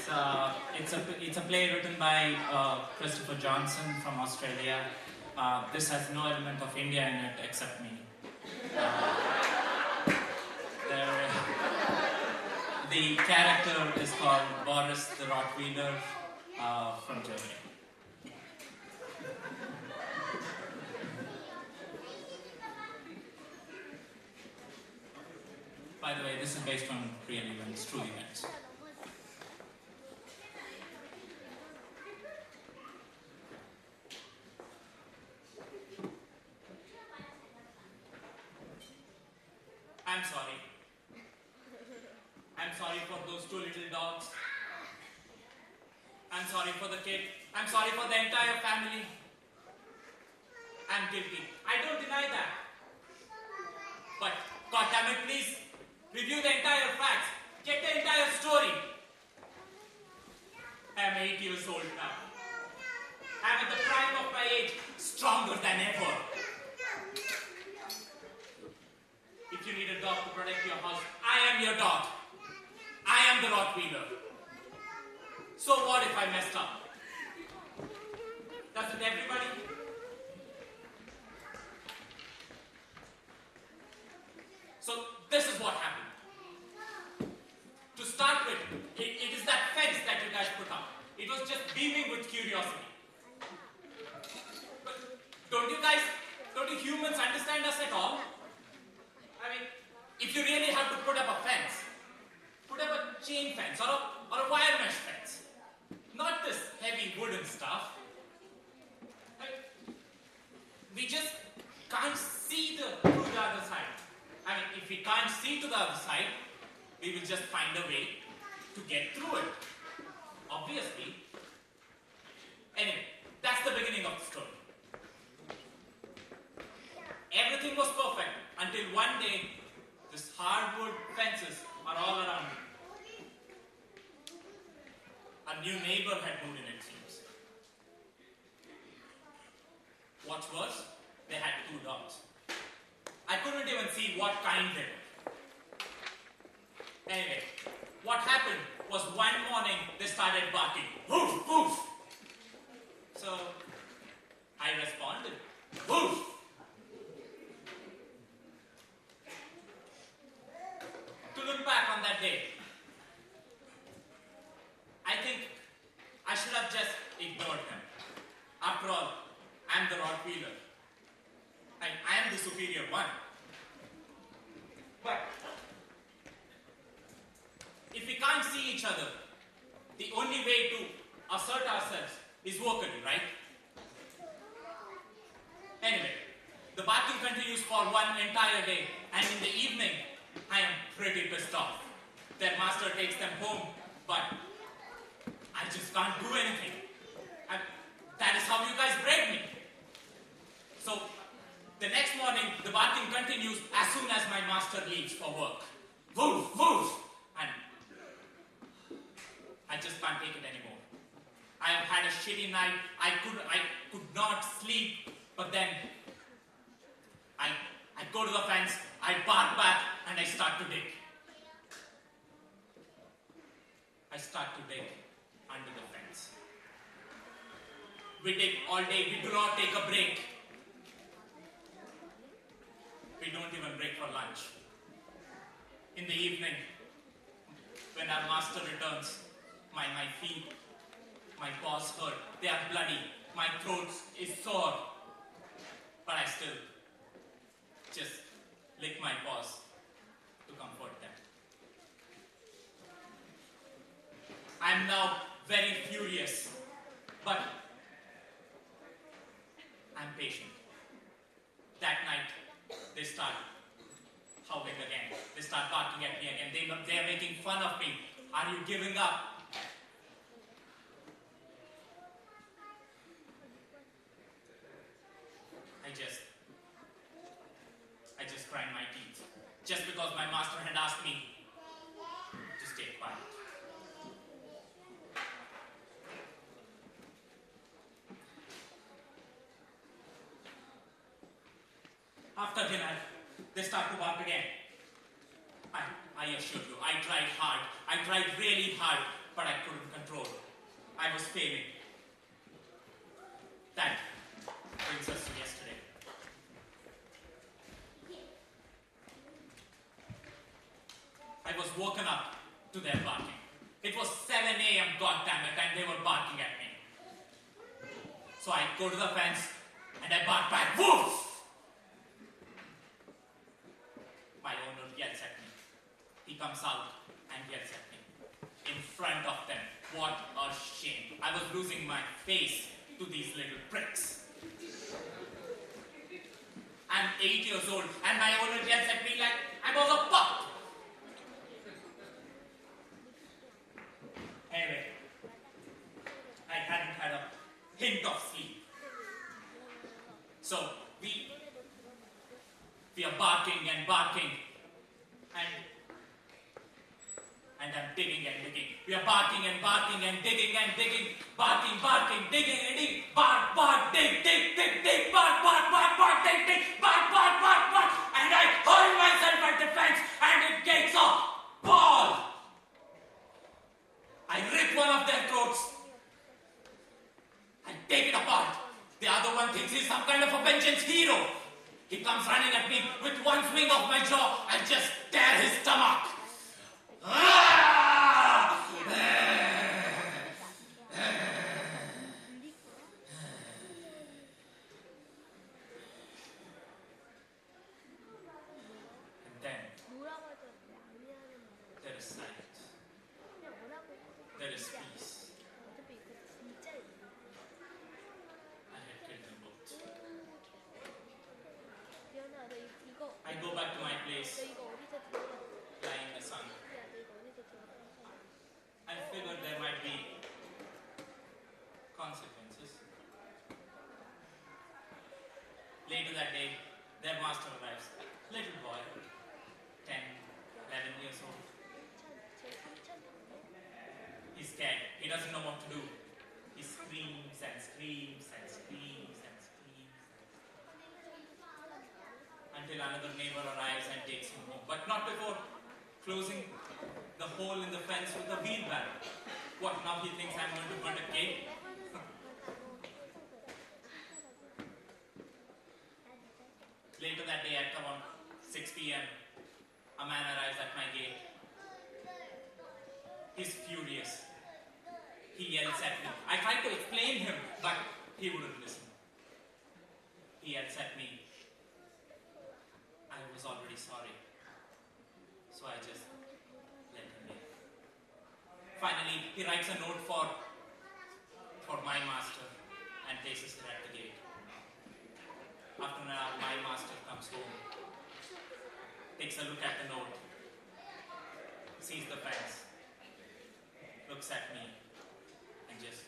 It's a play written by Christopher Johnson from Australia. This has no element of India in it except me. There, the character is called Boris the Rottweiler from Germany. By the way, this is based on real events, true events. I'm sorry. I'm sorry for those two little dogs. I'm sorry for the kid. I'm sorry for the entire family. I'm guilty. I don't deny that. But, goddammit, please, review the entire facts. Get the entire story. I'm 8 years old now. I'm at the prime of my age, stronger than ever. If you need a dog to protect your house, I am your dog. I am the Rottweiler. So what if I messed up? Doesn't everybody? So this is what happened. To start with, it is that fence that you guys put up. It was just beaming with curiosity. But don't you humans understand us at all? I mean, if you really have to put up a fence, put up a chain fence or a wire mesh fence. Not this heavy wooden stuff. I mean, we just can't see to the other side. I mean, if we can't see to the other side, we will just find a way to get through it. Obviously. Anyway, that's the beginning of the story. Everything was perfect until one day, these hardwood fences are all around me. A new neighbor had moved in, it seems. What's worse, they had 2 dogs. I couldn't even see what kind they were. Anyway, what happened was one morning they started barking. Woof, woof. So, I responded. Woof. To look back on that day, I think I should have just ignored them. After all, I'm the Rottweiler. I am the superior one. But if we can't see each other, the only way to assert ourselves is vocally, right? Anyway, the barking continues for one entire day, and in the evening, I am pretty pissed off. Their master takes them home, but I just can't do anything. And that is how you guys bred me. So, the next morning, the barking continues as soon as my master leaves for work. Woof, woof! And I just can't take it anymore. I have had a shitty night. I could not sleep. But then, I go to the fence, I bark back, and I start to dig. I start to dig under the fence. We dig all day. We do not take a break. We don't even break for lunch. In the evening, when our master returns, my feet, my paws hurt. They are bloody. My throat is sore. But I still just lick my paws to comfort them. I'm now very furious, but I'm patient. That night, they start howling again. They start barking at me again. They are making fun of me. Are you giving up? I just grind my teeth. Just because my master had asked me to stay quiet. After dinner, they start to bark again. I assure you, I tried hard. I tried really hard. but I couldn't control. I was failing. That brings us to yesterday. I was woken up to their barking. It was 7 a.m., goddammit, and they were barking at me. So I go to the fence and I bark back, woof! My owner yells at me. He comes out and yells at me. In front of them. What a shame. I was losing my face to these little pricks. I'm 8 years old and my owner yells at me like I was a pup. Anyway, I hadn't had a hint of sleep. So we are barking and barking and I'm digging and digging. We are barking and barking and digging and digging. Barking, barking, digging and digging. Bark, bark, dig, dig, dig, dig. Bark, bark, bark, bark, dig, dig. Bark, bark, bark, bark. And I hurl myself at the fence and it gets a ball. I rip one of their throats. I take it apart. The other one thinks he's some kind of a vengeance hero. He comes running at me with one swing of my jaw. I just tear his stomach. I go back to my place, lying in the sun. I figured there might be consequences. Later that day, their master arrives. Little boy, 10, 11 years old. He's scared. He doesn't know what to do. He screams and screams and screams and screams. Until another neighbor arrives and takes him home. But not before closing the hole in the fence with a wheelbarrow. What, now he thinks I'm going to burn a cake? Later that day at around 6 p.m., a man arrives at my gate. He's furious. He yells at me. I tried to explain him, but he wouldn't listen. He yells at me. I was already sorry. So I just let him in. Finally, he writes a note for my master and places it at the gate. After an hour, my master comes home, takes a look at the note, sees the fence, looks at me, and just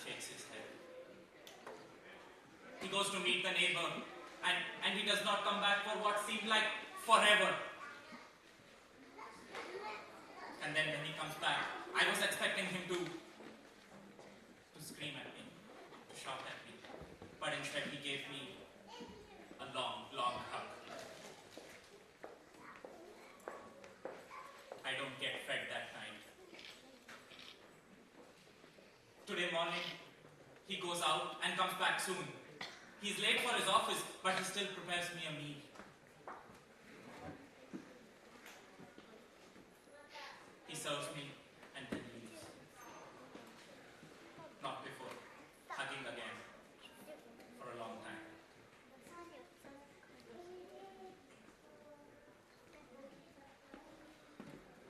shakes his head. He goes to meet the neighbor, and he does not come back for what seemed like forever. And then when he comes back, I was expecting him to scream at me, to shout at me. But instead he gave me a long, long hug. I don't get fed that night. Today morning, he goes out and comes back soon. He's late for his office, but he still prepares me a meal. He serves me and then leaves. Not before hugging again for a long time.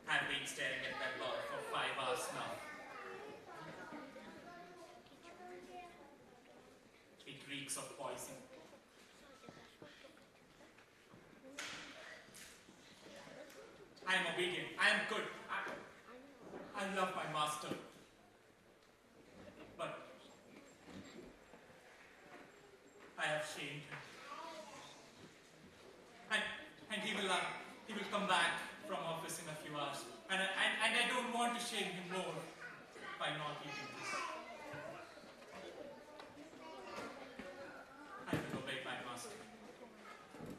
I've been staring at that ball for 5 hours now. It reeks of poison. I am obedient. I am good. I love my master. But I have shamed him. And he will come back from office in a few hours. And I don't want to shame him more by not eating this. I will obey my master.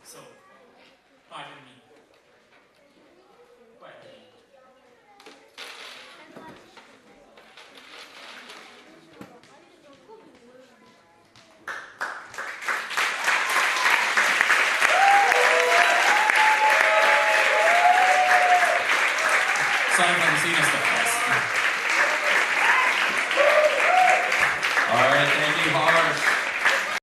So, pardon me. Quietly. Sorry for the serious stuff.